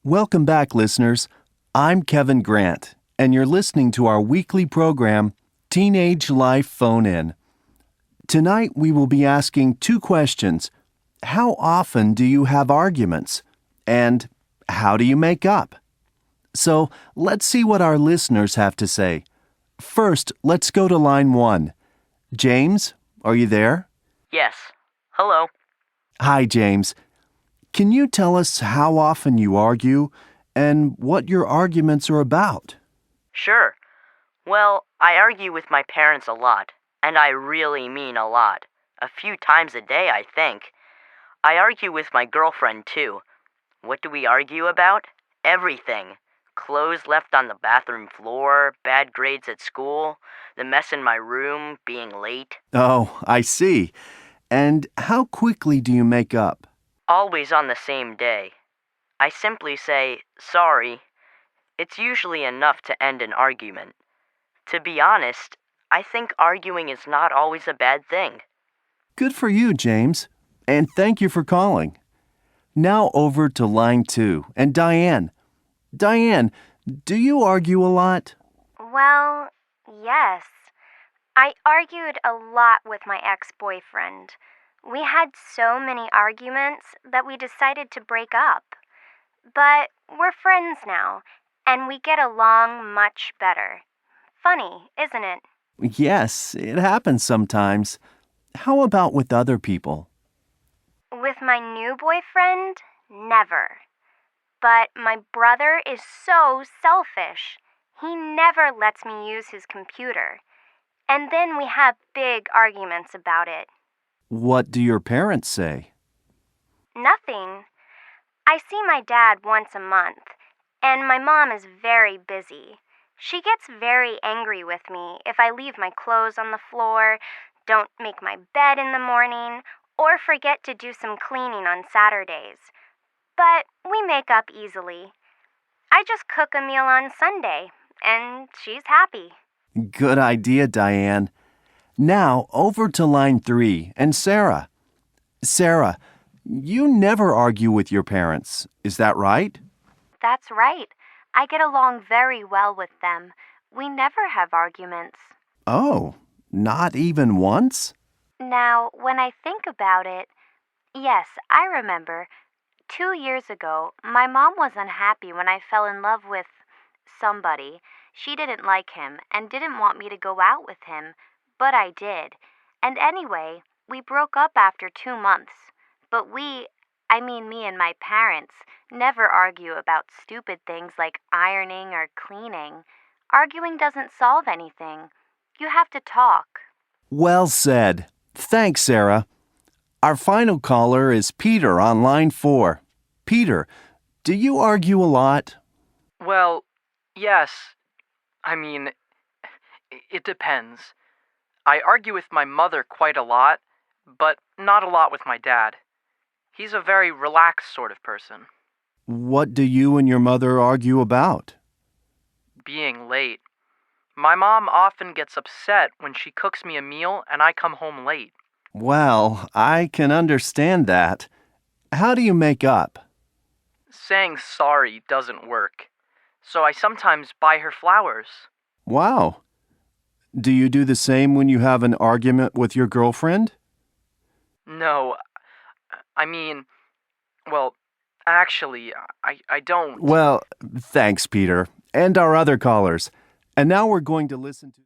Welcome back, listeners. I'm Kevin Grant, and you're listening to our weekly program, Teenage Life Phone-In. Tonight, we will be asking two questions. How often do you have arguments? And how do you make up? So, let's see what our listeners have to say. First, let's go to line 1. James, are you there? Yes. Hello. Hi, James. Can you tell us how often you argue and what your arguments are about? Sure. Well, I argue with my parents a lot, and I really mean a lot. A few times a day, I think. I argue with my girlfriend, too. What do we argue about? Everything. Clothes left on the bathroom floor, bad grades at school, the mess in my room, being late. Oh, I see. And how quickly do you make up? Always on the same day. I simply say, sorry. It's usually enough to end an argument. To be honest, I think arguing is not always a bad thing. Good for you, James. And thank you for calling. Now over to line 2 and Diane. Diane, do you argue a lot? Well, yes. I argued a lot with my ex-boyfriend. We had so many arguments that we decided to break up. But we're friends now, and we get along much better. Funny, isn't it? Yes, it happens sometimes. How about with other people? With my new boyfriend, never. But my brother is so selfish. He never lets me use his computer. And then we have big arguments about it. What do your parents say? Nothing. I see my dad once a month, and my mom is very busy. She gets very angry with me if I leave my clothes on the floor, don't make my bed in the morning, or forget to do some cleaning on Saturdays. But we make up easily. I just cook a meal on Sunday, and she's happy. Good idea, Diane. Now over to line 3 and Sarah. Sarah, you never argue with your parents, is that right? That's right. I get along very well with them. We never have arguments. Oh, not even once? Now, when I think about it, yes, I remember. 2 years ago, my mom was unhappy when I fell in love with somebody. She didn't like him and didn't want me to go out with him, but I did. And anyway, we broke up after 2 months. But me and my parents, never argue about stupid things like ironing or cleaning. Arguing doesn't solve anything. You have to talk. Well said. Thanks, Sarah. Our final caller is Peter on line 4. Peter, do you argue a lot? Well, yes. It depends. I argue with my mother quite a lot, but not a lot with my dad. He's a very relaxed sort of person. What do you and your mother argue about? Being late. My mom often gets upset when she cooks me a meal and I come home late. Well, I can understand that. How do you make up? Saying sorry doesn't work, so I sometimes buy her flowers. Wow. Do you do the same when you have an argument with your girlfriend? No, actually, I don't. Well, thanks, Peter. And our other callers. And now we're going to listen to...